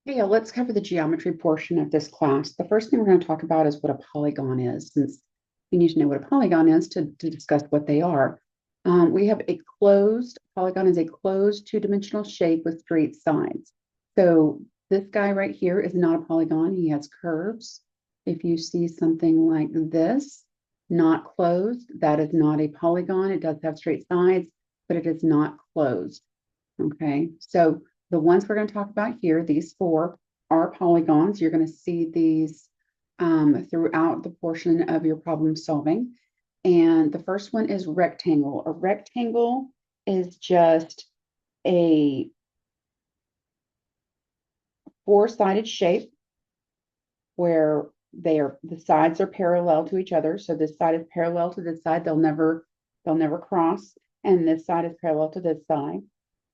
Yeah, let's cover the geometry portion of this class. The first thing we're going to talk about is what a polygon is, since you need to know what a polygon is to discuss what they are. We have a polygon is a closed two-dimensional shape with straight sides. So this guy right here is not a polygon. He has curves. If you see something like this, not closed, that is not a polygon. It does have straight sides, but it is not closed. Okay, so the ones we're going to talk about here, these four are polygons. You're going to see these throughout the portion of your problem solving. And the first one is rectangle. A rectangle is just a four-sided shape where the sides are parallel to each other. So this side is parallel to this side. They'll never cross. And this side is parallel to this side.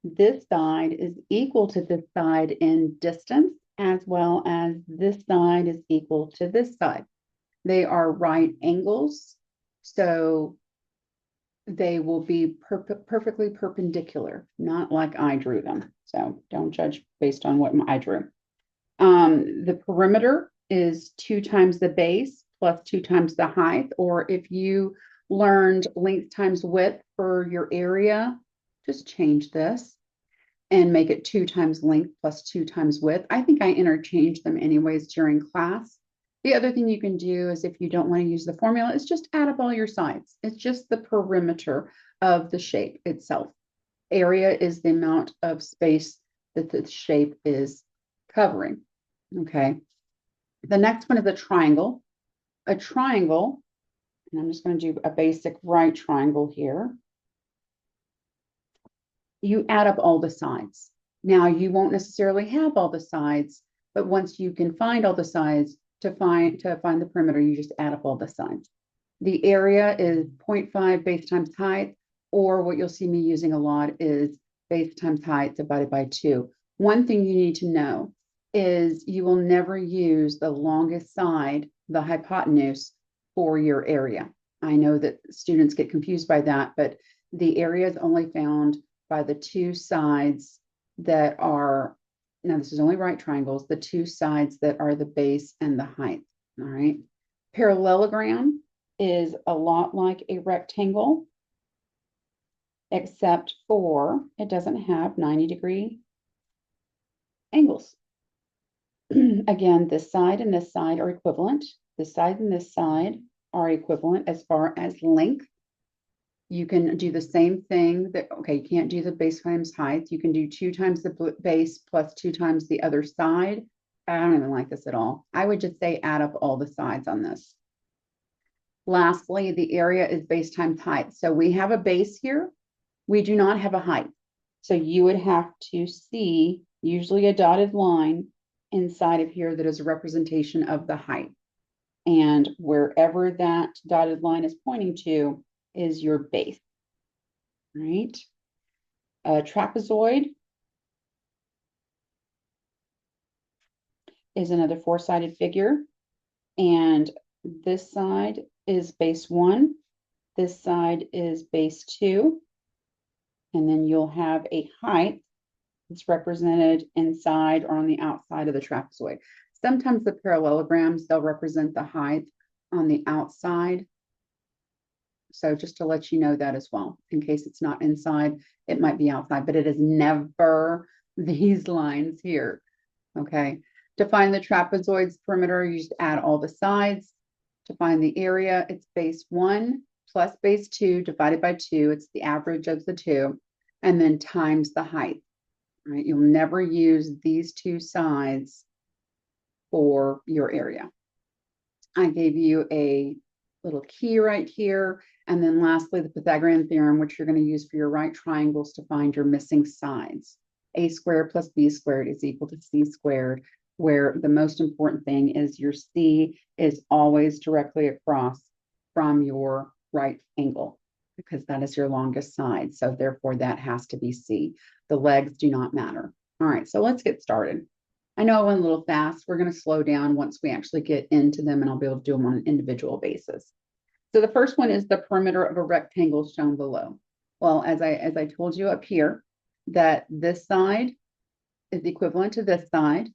This side is equal to this side in distance, as well as this side is equal to this side. They are right angles, so they will be perfectly perpendicular, not like I drew them. So don't judge based on what I drew. The perimeter is 2 times the base plus 2 times the height, or if you learned length times width for your area, just change this and make it 2 times length plus 2 times width. I think I interchange them anyways during class. The other thing you can do is if you don't want to use the formula, is just add up all your sides. It's just the perimeter of the shape itself. Area is the amount of space that the shape is covering. Okay. The next one is a triangle. A triangle, and I'm just going to do a basic right triangle here. You add up all the sides. Now you won't necessarily have all the sides, but once you can find all the sides to find the perimeter, you just add up all the sides. The area is 0.5 base times height, or what you'll see me using a lot is base times height divided by 2. One thing you need to know is you will never use the longest side, the hypotenuse, for your area. I know that students get confused by that, but the area is only found by the two sides that are, now this is only right triangles, the two sides that are the base and the height. All right. Parallelogram is a lot like a rectangle, except for it doesn't have 90-degree angles. Again, this side and this side are equivalent. This side and this side are equivalent as far as length. You can do the same thing that, okay, you can't do the base times height. You can do 2 times the base plus 2 times the other side. I don't even like this at all. I would just say add up all the sides on this. Lastly, the area is base times height. So we have a base here. We do not have a height. So you would have to see usually a dotted line inside of here that is a representation of the height. And wherever that dotted line is pointing to is your base, right? A trapezoid is another four-sided figure. And this side is base 1. This side is base 2. And then you'll have a height that's represented inside or on the outside of the trapezoid. Sometimes the parallelograms, they'll represent the height on the outside. So just to let you know that as well, in case it's not inside, it might be outside, but it is never these lines here. Okay. To find the trapezoid's perimeter, you just add all the sides. To find the area, it's base 1 plus base 2 divided by 2. It's the average of the two, and then times the height. Right? You'll never use these two sides for your area. I gave you a little key right here. And then lastly, the Pythagorean theorem, which you're going to use for your right triangles to find your missing sides. A squared plus B squared is equal to C squared, where the most important thing is your C is always directly across from your right angle, because that is your longest side. So therefore that has to be C. The legs do not matter. All right, so let's get started. I know I went a little fast. We're going to slow down once we actually get into them, and I'll be able to do them on an individual basis. So the first one is the perimeter of a rectangle shown below. Well, as I told you up here, that this side is equivalent to this side.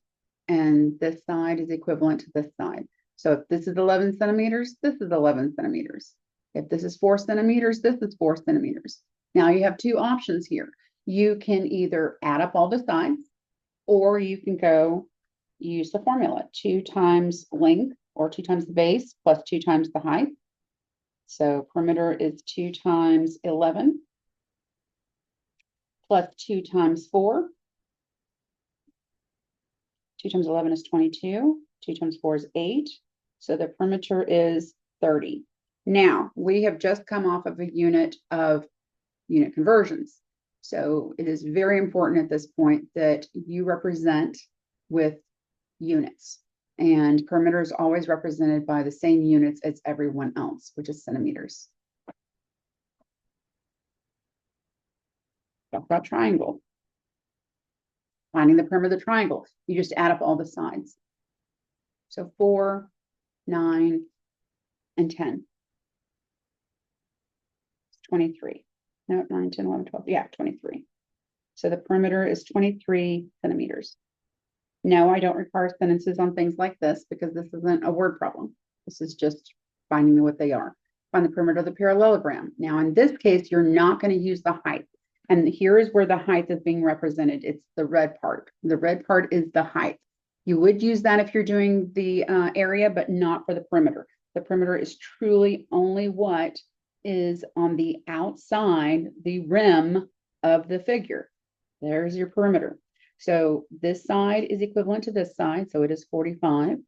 and this side is equivalent to this side. So if this is 11 centimeters, this is 11 centimeters. If this is 4 centimeters, this is 4 centimeters. Now you have two options here. You can either add up all the sides, or you can go use the formula, 2 times length, or 2 times the base, plus 2 times the height. So perimeter is 2 times 11, plus 2 times 4. 2 times 11 is 22. 2 times 4 is 8. So the perimeter is 30. Now, we have just come off of a unit of unit conversions. So it is very important at this point that you represent with units. And perimeter is always represented by the same units as everyone else, which is centimeters. Talk about triangle. Finding the perimeter of the triangle, you just add up all the sides. So 4, 9, and 10. It's 23. No, 9, 10, 11, 12. Yeah, 23. So the perimeter is 23 centimeters. No, I don't require sentences on things like this because this isn't a word problem. This is just finding what they are. Find the perimeter of the parallelogram. Now, in this case, you're not going to use the height. And here is where the height is being represented. It's the red part. The red part is the height. You would use that if you're doing the area, but not for the perimeter. The perimeter is truly only what is on the outside, the rim of the figure. There's your perimeter. So this side is equivalent to this side, so it is 45.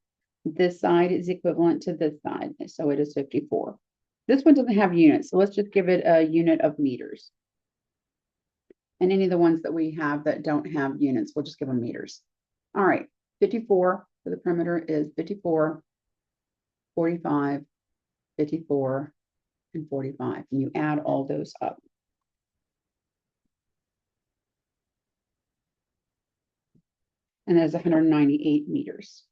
This side is equivalent to this side, so it is 54. This one doesn't have units, so let's just give it a unit of meters. And any of the ones that we have that don't have units, we'll just give them meters. All right, 54 for the perimeter is 54, 45, 54, and 45. And you add all those up. And there's 198 meters.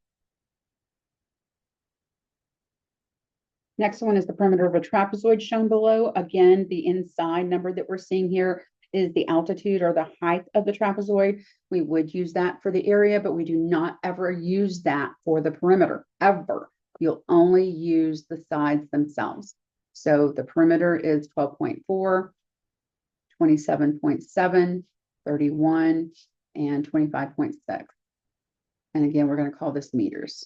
Next one is the perimeter of a trapezoid shown below. Again, the inside number that we're seeing here is the altitude or the height of the trapezoid. We would use that for the area, but we do not ever use that for the perimeter, ever. You'll only use the sides themselves. So the perimeter is 12.4, 27.7, 31, and 25.6. And again, we're going to call this meters.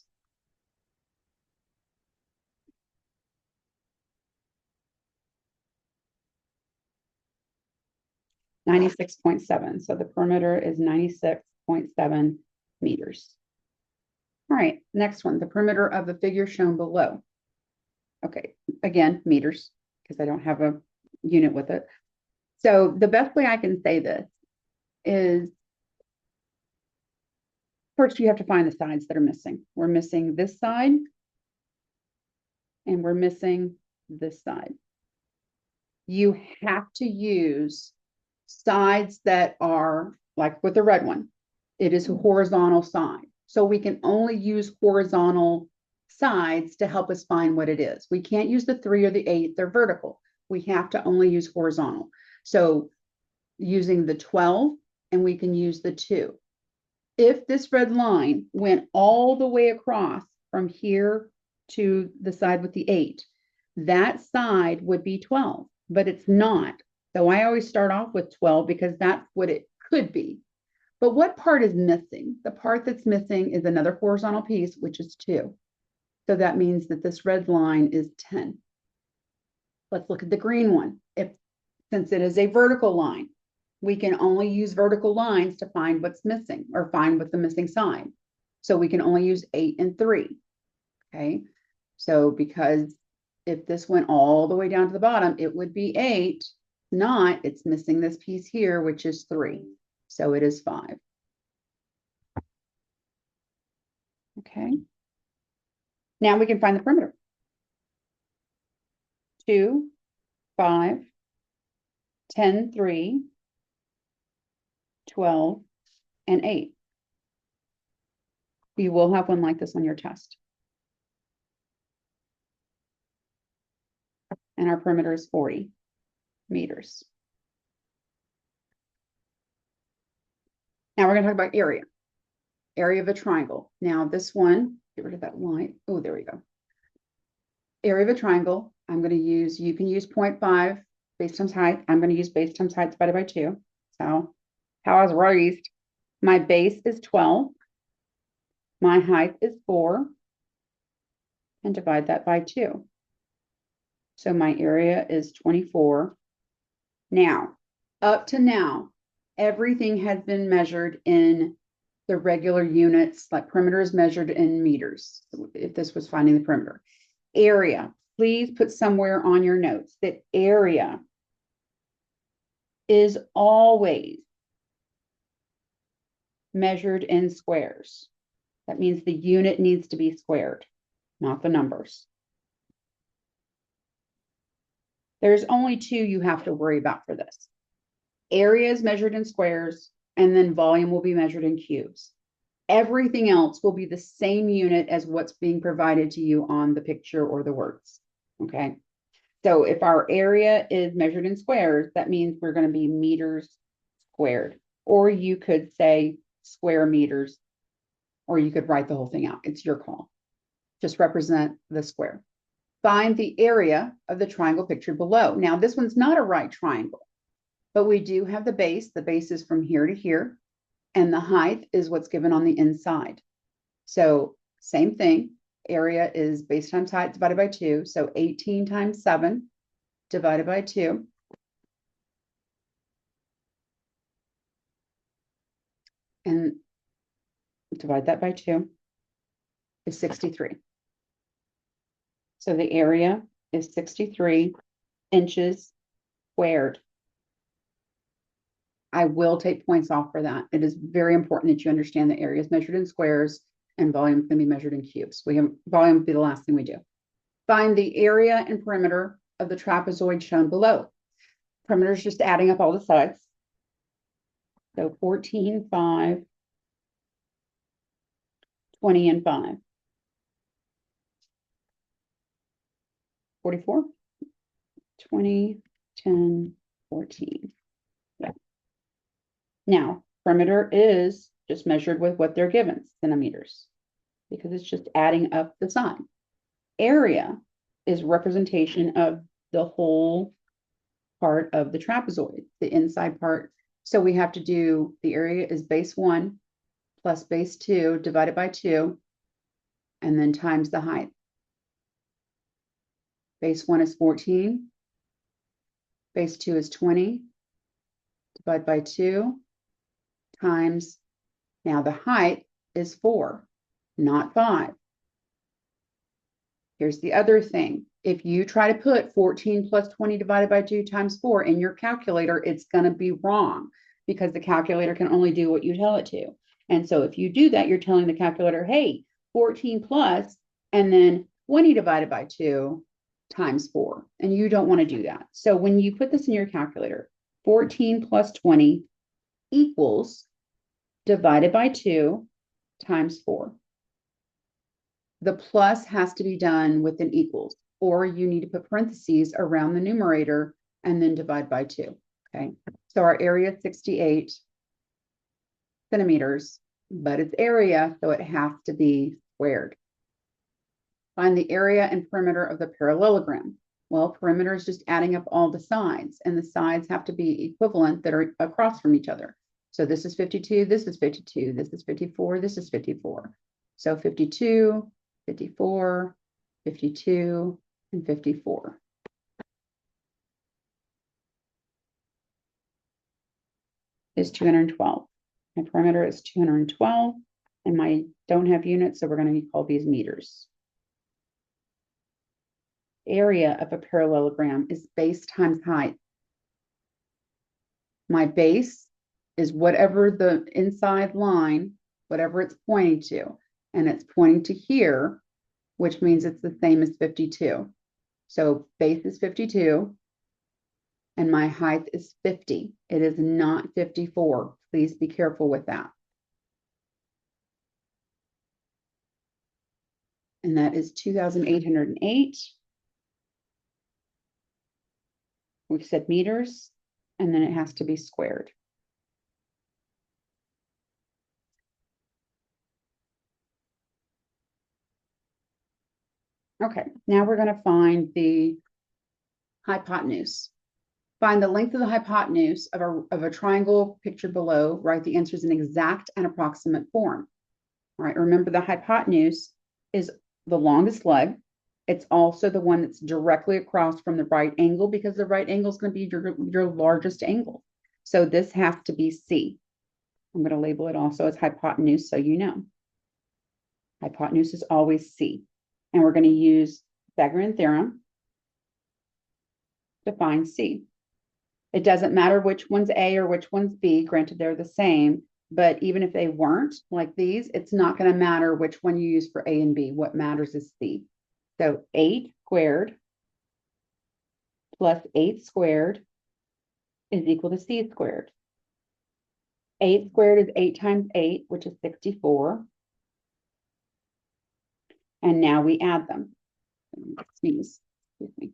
.7. So the perimeter is 96.7 meters. All right, next one, the perimeter of the figure shown below. Okay, again, meters, because I don't have a unit with it. So the best way I can say this is, first you have to find the sides that are missing. We're missing this side, and we're missing this side. You have to use sides that are like with the red one. It is a horizontal side. So we can only use horizontal sides to help us find what it is. We can't use the 3 or the 8, they're vertical. We have to only use horizontal. So using the 12, and we can use the 2. If this red line went all the way across from here to the side with the 8, that side would be 12, but it's not. So I always start off with 12 because that's what it could be. But what part is missing? The part that's missing is another horizontal piece, which is 2. So that means that this red line is 10. Let's look at the green one. Since it is a vertical line, we can only use vertical lines to find what's missing or find what's the missing side. So we can only use 8 and 3. Okay. So because if this went all the way down to the bottom, it would be 8. Not, it's missing this piece here, which is 3. So it is 5. Okay. Now we can find the perimeter. 2, 5, 10, 3, 12, and 8. You will have one like this on your test. And our perimeter is 40 meters. Now we're going to talk about area. area of a triangle. Now this one, get rid of that line. Oh, there we go. Area of a triangle, I'm going to use, you can use 0.5 base times height. I'm going to use base times height divided by 2. So how I was raised, my base is 12. My height is 4. And divide that by 2. So my area is 24. Now, up to now, everything has been measured in the regular units, like perimeter is measured in meters, if this was finding the perimeter. Area, please put somewhere on your notes that area is always measured in squares. That means the unit needs to be squared, not the numbers. There's only 2 you have to worry about for this. Area is measured in squares, and then volume will be measured in cubes. Everything else will be the same unit as what's being provided to you on the picture or the words, okay? So if our area is measured in squares, that means we're going to be meters squared. Or you could say square meters, or you could write the whole thing out. It's your call. Just represent the square. Find the area of the triangle pictured below. Now, this one's not a right triangle, but we do have the base. The base is from here to here, and the height is what's given on the inside. So same thing. Area is base times height divided by 2. So 18 times 7 divided by 2. And divide that by 2 is 63. So the area is 63 inches squared. I will take points off for that. It is very important that you understand the area is measured in squares and volume can be measured in cubes. Volume will be the last thing we do. Find the area and perimeter of the trapezoid shown below. Perimeter is just adding up all the sides. So 14, 5, 20, and 5. 44, 20, 10, 14. Yeah. Now, perimeter is just measured with what they're given, centimeters, because it's just adding up the side. Area is representation of the whole part of the trapezoid, the inside part. So we have to do, the area is base 1 plus base 2 divided by 2, and then times the height. Base 1 is 14, base 2 is 20, divide by 2, times, now the height is 4, not 5. Here's the other thing. If you try to put 14 plus 20 divided by 2 times 4 in your calculator, it's going to be wrong because the calculator can only do what you tell it to. And so if you do that, you're telling the calculator, hey, 14 plus, and then 20 divided by 2 times 4. And you don't want to do that. So when you put this in your calculator, 14 plus 20 equals divided by 2 times 4. The plus has to be done with an equals, or you need to put parentheses around the numerator and then divide by 2. Okay, so our area is 68 centimeters, but it's area, so it has to be squared. Find the area and perimeter of the parallelogram. Well, perimeter is just adding up all the sides, and the sides have to be equivalent that are across from each other. So this is 52, this is 52, this is 54, this is 54. So 52, 54, 52, and 54. Is 212. My perimeter is 212, and my don't have units, so we're going to call these meters. Area of a parallelogram is base times height. My base is whatever the inside line, whatever it's pointing to, and it's pointing to here, which means it's the same as 52. So base is 52, and my height is 50. It is not 54. Please be careful with that. And that is 2,808. We said meters, and then it has to be squared. Okay, now we're going to find the hypotenuse. Find the length of the hypotenuse of a triangle pictured below. Write the answers in exact and approximate form. All right, remember the hypotenuse is the longest leg. It's also the one that's directly across from the right angle because the right angle is going to be your largest angle. So this has to be C. I'm going to label it also as hypotenuse so you know. Hypotenuse is always C. And we're going to use Pythagorean theorem to find C. It doesn't matter which one's A or which one's B, granted they're the same, but even if they weren't like these, it's not going to matter which one you use for A and B. What matters is C. So 8 squared plus 8 squared is equal to C squared. 8 squared is 8 times 8, which is 64. And now we add them. Sneeze. Excuse me.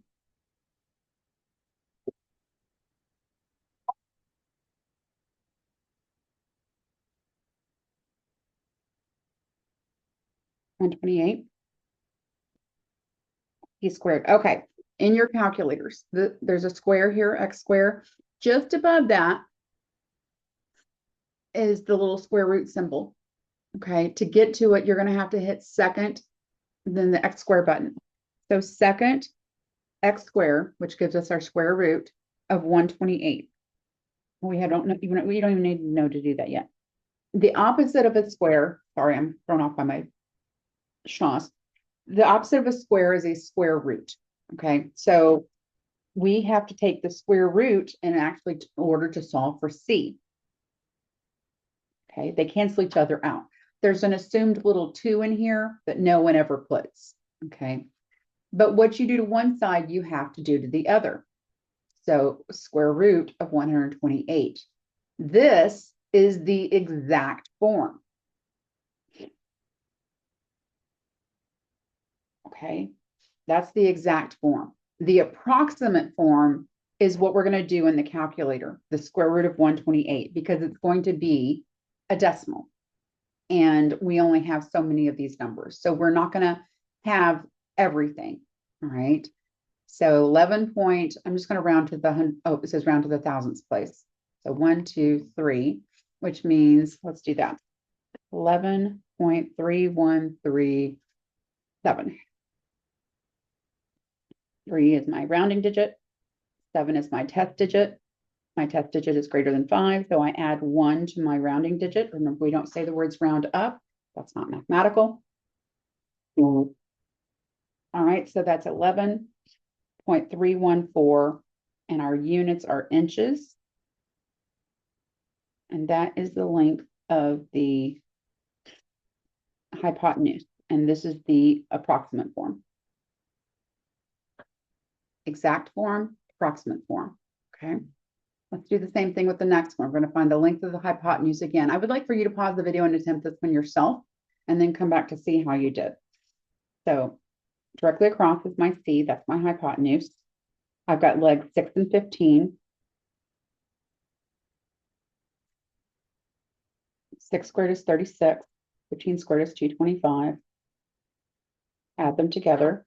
$128. C squared. Okay. In your calculators, there's a square here, x squared. Just above that is the little square root symbol. Okay. To get to it, you're going to have to hit second, then the x squared button. So second x squared, which gives us our square root of 128. We don't even need to know to do that yet. The opposite of a square, sorry, I'm thrown off by my schnoz. The opposite of a square is a square root. Okay, so we have to take the square root and actually in order to solve for C. Okay, they cancel each other out. There's an assumed little 2 in here that no one ever puts. Okay, but what you do to one side, you have to do to the other. So square root of 128. This is the exact form. Okay, that's the exact form. The approximate form is what we're going to do in the calculator, the square root of 128, because it's going to be a decimal. And we only have so many of these numbers. So we're not going to have everything. All right. So 11 point, I'm just going to round to the, it says round to the thousandths place. So 1, 2, 3, which means, let's do that. 11.3137. 3 is my rounding digit. 7 is my test digit. My test digit is greater than 5, so I add 1 to my rounding digit. Remember, we don't say the words round up. That's not mathematical. All right, so that's 11.314, and our units are inches. And that is the length of the hypotenuse. And this is the approximate form. Exact form, approximate form. Okay. Let's do the same thing with the next one. We're going to find the length of the hypotenuse again. I would like for you to pause the video and attempt this one yourself, and then come back to see how you did. So directly across is my C, that's my hypotenuse. I've got legs 6 and 15. 6 squared is 36. 15 squared is 225. Add them together.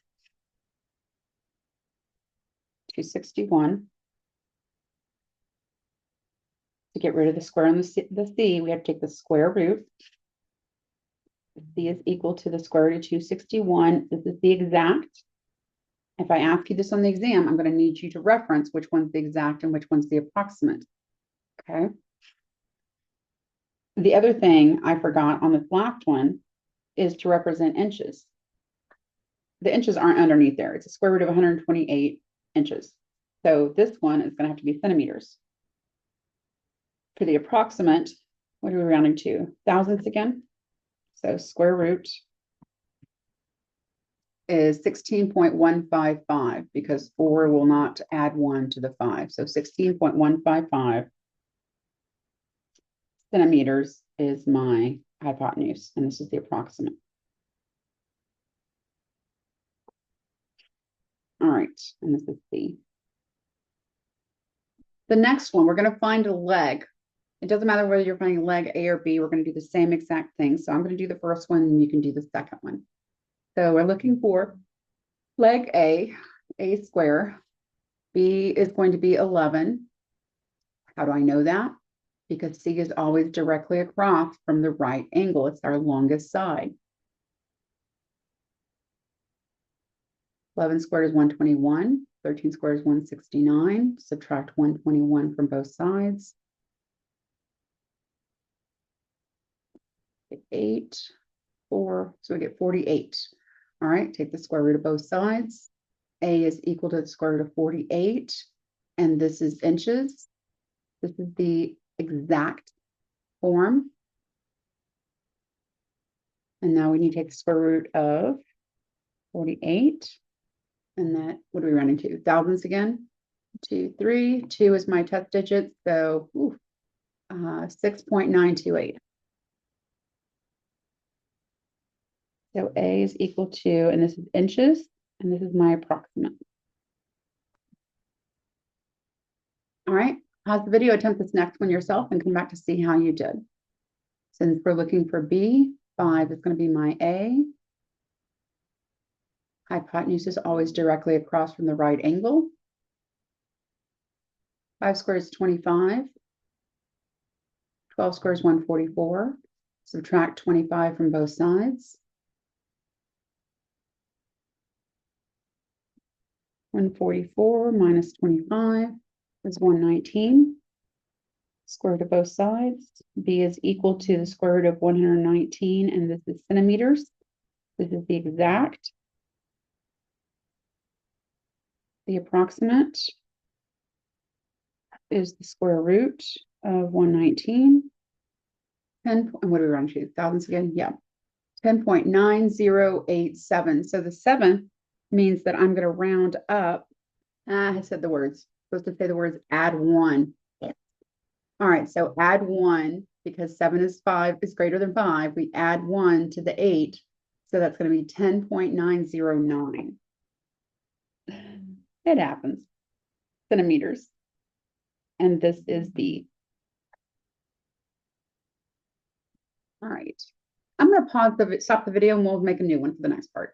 261. To get rid of the square on the C, we have to take the square root. C is equal to the square root of 261. This is the exact. If I ask you this on the exam, I'm going to need you to reference which one's the exact and which one's the approximate. Okay. The other thing I forgot on this last one is to represent inches. The inches aren't underneath there. It's a square root of 128 inches. So this one is going to have to be centimeters. For the approximate, what are we rounding to? Thousandths again? So square root is 16.155 because 4 will not add 1 to the 5. So 16.155 centimeters is my hypotenuse, and this is the approximate. All right, and this is C. The next one, we're going to find a leg. It doesn't matter whether you're finding leg A or B, we're going to do the same exact thing. So I'm going to do the first one and you can do the second one. So we're looking for leg A square, B is going to be 11. How do I know that? Because C is always directly across from the right angle. It's our longest side. 11 squared is 121. 13 squared is 169. Subtract 121 from both sides. 8, 4, so we get 48. All right, take the square root of both sides. A is equal to the square root of 48, and this is inches. This is the exact form. And now we need to take the square root of 48. And that, what do we run into? Thousands again? 2, 3. 2 is my test digit, so 6.928. So A is equal to, and this is inches, and this is my approximate. All right, pause the video, attempt this next one yourself, and come back to see how you did. Since we're looking for B, 5 is going to be my A. Hypotenuse is always directly across from the right angle. 5 squared is 25. 12 squared is 144. Subtract 25 from both sides. 144 minus 25 is 119. Square root of both sides. B is equal to the square root of 119, and this is centimeters. This is the exact. The approximate is the square root of 119. 10, and what do we run to? Thousands again? Yeah. 10.9087. So the 7 means that I'm going to round up. I said the words. Supposed to say the words add 1. Yes. All right, so add 1 because 7 is greater than 5. We add 1 to the 8. So that's going to be 10.909. It happens. Centimeters. And this is the. All right. I'm going to stop the video and we'll make a new one for the next part.